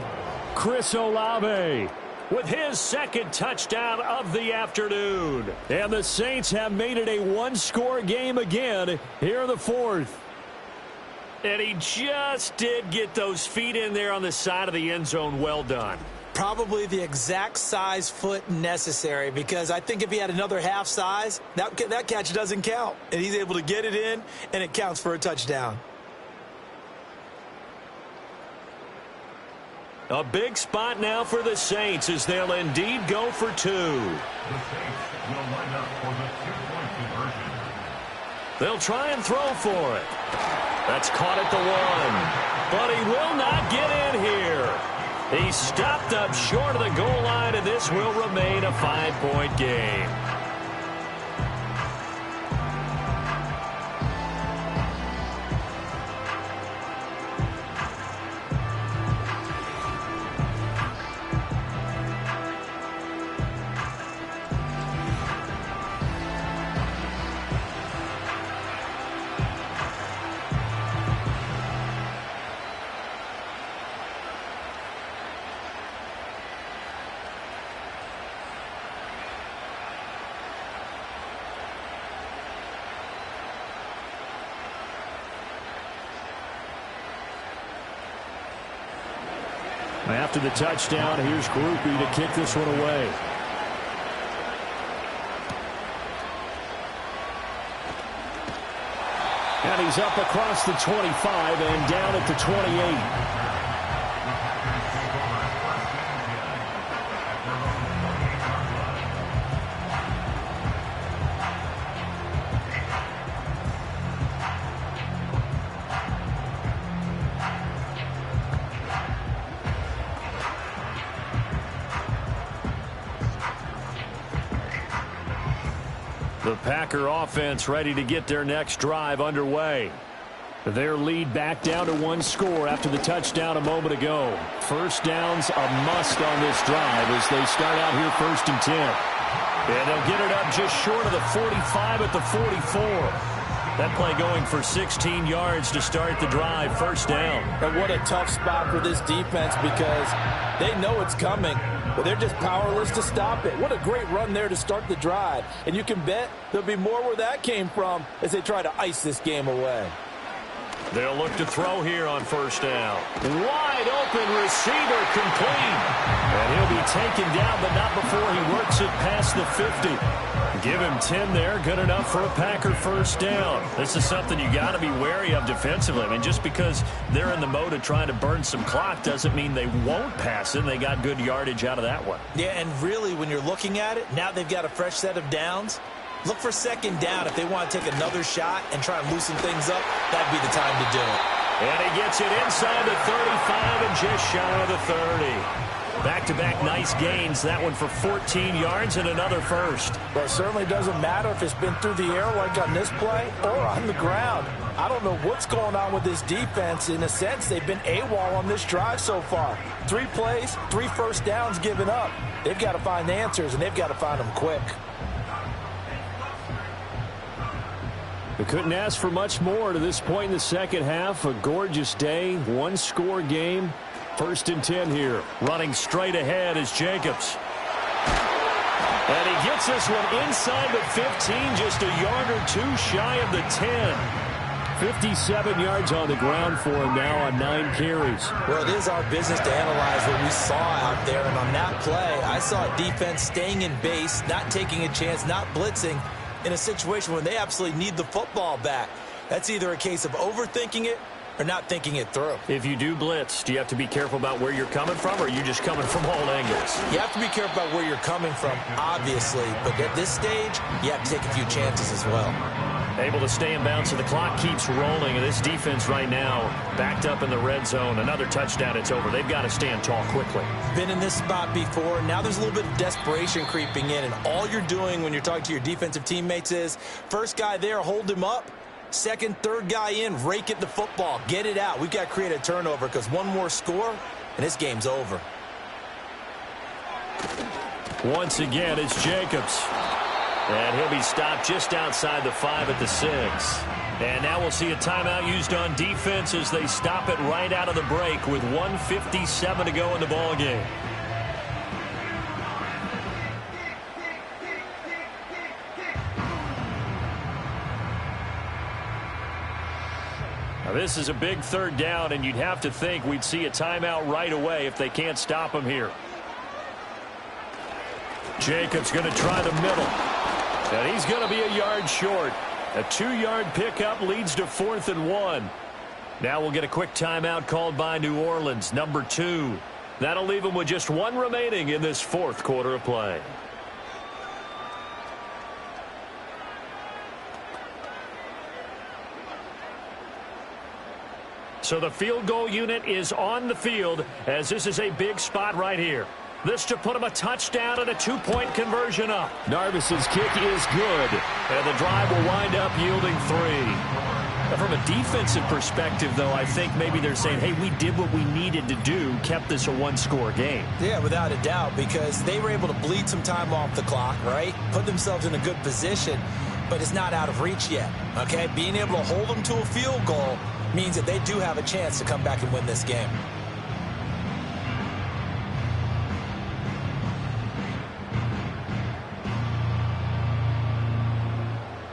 Chris Olave with his 2nd touchdown of the afternoon. And the Saints have made it a one-score game again here in the 4th. And he just did get those feet in there on the side of the end zone. Well done. Probably the exact size foot necessary, because I think if he had another half size, that catch doesn't count. And he's able to get it in, and it counts for a touchdown. A big spot now for the Saints as they'll indeed go for 2. The Saints will line up for the 2-point conversion. They'll try and throw for it. That's caught at the 1. But he will not get in here. He stopped up short of the goal line, and this will remain a 5-point game. After the touchdown, here's Groupie to kick this one away. And he's up across the 25 and down at the 28. The Packer offense ready to get their next drive underway. Their lead back down to 1 score after the touchdown a moment ago. First down's a must on this drive as they start out here 1st and 10. And they'll get it up just short of the 45 at the 44. That play going for 16 yards to start the drive, first down. And what a tough spot for this defense because they know it's coming, but they're just powerless to stop it. What a great run there to start the drive. And you can bet there'll be more where that came from as they try to ice this game away. They'll look to throw here on first down. Wide open receiver complete. And he'll be taken down, but not before he works it past the 50. Give him 10 there. Good enough for a Packer first down. This is something you got to be wary of defensively. I mean, just because they're in the mode of trying to burn some clock doesn't mean they won't pass it. They got good yardage out of that one. Yeah, and really, when you're looking at it, now they've got a fresh set of downs. Look for second down if they want to take another shot and try and loosen things up. That'd be the time to do it. And he gets it inside the 35 and just shy of the 30. Back-to-back nice gains. That one for 14 yards and another first. Well, it certainly doesn't matter if it's been through the air like on this play or on the ground. I don't know what's going on with this defense. In a sense, they've been AWOL on this drive so far. 3 plays, 3 first downs given up. They've got to find answers, and they've got to find them quick. They couldn't ask for much more to this point in the second half. A gorgeous day, 1-score game. 1st and 10 here. Running straight ahead is Jacobs. And he gets this one inside the 15, just a yard or two shy of the 10. 57 yards on the ground for him now on 9 carries. Well, it is our business to analyze what we saw out there. And on that play, I saw a defense staying in base, not taking a chance, not blitzing in a situation where they absolutely need the football back. That's either a case of overthinking it or not thinking it through. If you do blitz, do you have to be careful about where you're coming from, or are you just coming from all angles? You have to be careful about where you're coming from, obviously, but at this stage, you have to take a few chances as well. Able to stay in bounds, so the clock keeps rolling, and this defense right now backed up in the red zone. Another touchdown, it's over. They've got to stand tall quickly. Been in this spot before. Now there's a little bit of desperation creeping in, and all you're doing when you're talking to your defensive teammates is, first guy there, hold him up. Second, third guy in, rake at the football. Get it out. We've got to create a turnover because one more score, and this game's over. Once again, it's Jacobs. And he'll be stopped just outside the 5 at the 6. And now we'll see a timeout used on defense as they stop it right out of the break with 1:57 to go in the ball game. Now this is a big third down, and you'd have to think we'd see a timeout right away if they can't stop him here. Jacobs going to try the middle. And he's going to be a yard short. A 2-yard pickup leads to 4th and 1. Now we'll get a quick timeout called by New Orleans, number 2. That'll leave them with just 1 remaining in this 4th quarter of play. So the field goal unit is on the field as this is a big spot right here. This to put him a touchdown and a 2-point conversion up. Narvis's kick is good. And the drive will wind up yielding 3. Now from a defensive perspective, though, I think maybe they're saying, hey, we did what we needed to do, kept this a 1-score game. Yeah, without a doubt, because they were able to bleed some time off the clock, right? Put themselves in a good position, but it's not out of reach yet, okay? Being able to hold them to a field goal means that they do have a chance to come back and win this game.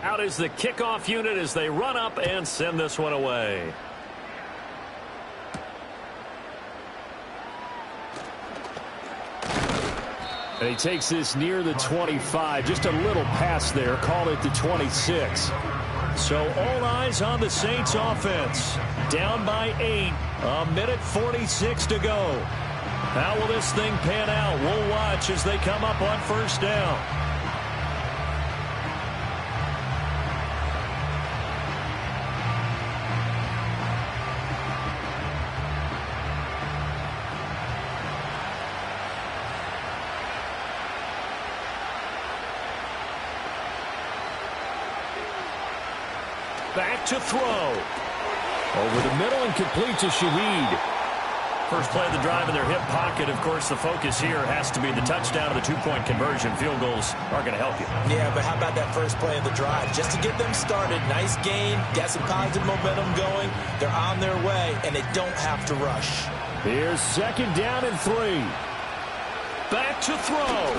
Out is the kickoff unit as they run up and send this one away. And he takes this near the 25. Just a little pass there. Call it the 26. So all eyes on the Saints offense. Down by 8. 1:46 to go. How will this thing pan out? We'll watch as they come up on first down. Back to throw. Over the middle and complete to Shaheed. First play of the drive in their hip pocket. Of course, the focus here has to be the touchdown and the two-point conversion. Field goals are going to help you. Yeah, but how about that first play of the drive? Just to get them started, nice gain, got some positive momentum going. They're on their way, and they don't have to rush. Here's 2nd down and 3. Back to throw.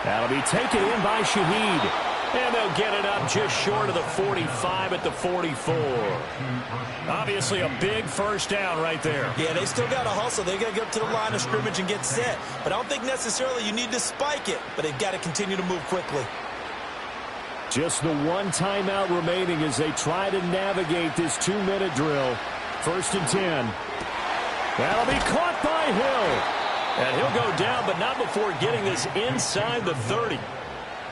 That'll be taken in by Shaheed. And they'll get it up just short of the 45 at the 44. Obviously a big first down right there. Yeah, they still got to hustle. They got to get up to the line of scrimmage and get set. But I don't think necessarily you need to spike it. But they've got to continue to move quickly. Just the one timeout remaining as they try to navigate this 2-minute drill. 1st and 10. That'll be caught by Hill. And he'll go down, but not before getting this inside the 30.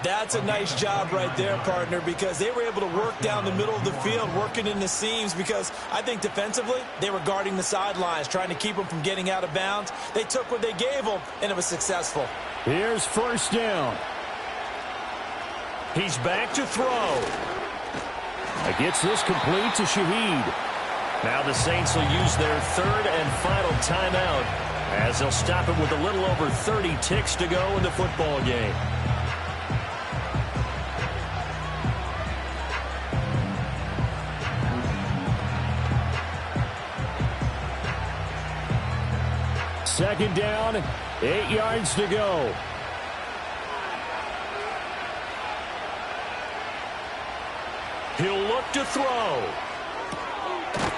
That's a nice job right there, partner, because they were able to work down the middle of the field, working in the seams, because I think defensively they were guarding the sidelines, trying to keep them from getting out of bounds. They took what they gave them, and it was successful. Here's 1st down. He's back to throw. Gets this complete to Shaheed. Now the Saints will use their 3rd and final timeout as they'll stop it with a little over 30 ticks to go in the football game. Second down, 8 yards to go. He'll look to throw.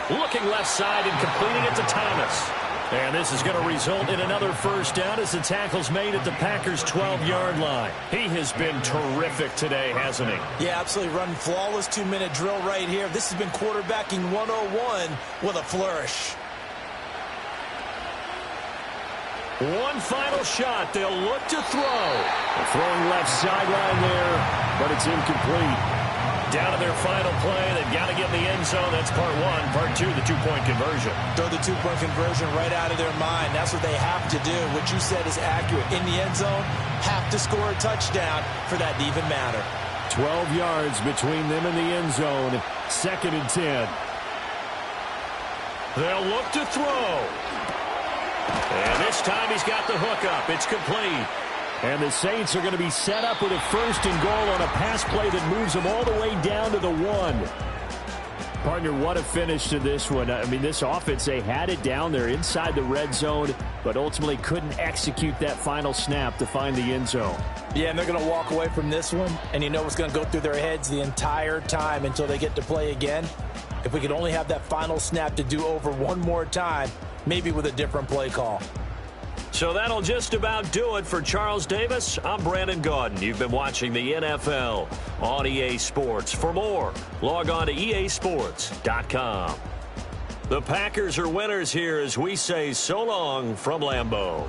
Looking left side and completing it to Thomas. And this is going to result in another first down as the tackle's made at the Packers' 12-yard line. He has been terrific today, hasn't he? Yeah, absolutely. Running flawless 2-minute drill right here. This has been quarterbacking 101 with a flourish. One final shot. They'll look to throw. They're throwing left sideline there, but it's incomplete. Down to their final play. They've got to get in the end zone. That's part 1. Part 2, the two-point conversion. Throw the two-point conversion right out of their mind. That's what they have to do. What you said is accurate. In the end zone, have to score a touchdown for that to even matter. 12 yards between them and the end zone. 2nd and 10. They'll look to throw. And this time he's got the hook up. It's complete. And the Saints are going to be set up with a 1st and goal on a pass play that moves them all the way down to the 1. Partner, what a finish to this one. I mean, this offense, they had it down there inside the red zone, but ultimately couldn't execute that final snap to find the end zone. Yeah, and they're going to walk away from this one, and you know what's going to go through their heads the entire time until they get to play again. If we could only have that final snap to do over one more time, maybe with a different play call. So that'll just about do it for Charles Davis. I'm Brandon Gaudin. You've been watching the NFL on EA Sports. For more, log on to easports.com. The Packers are winners here as we say so long from Lambeau.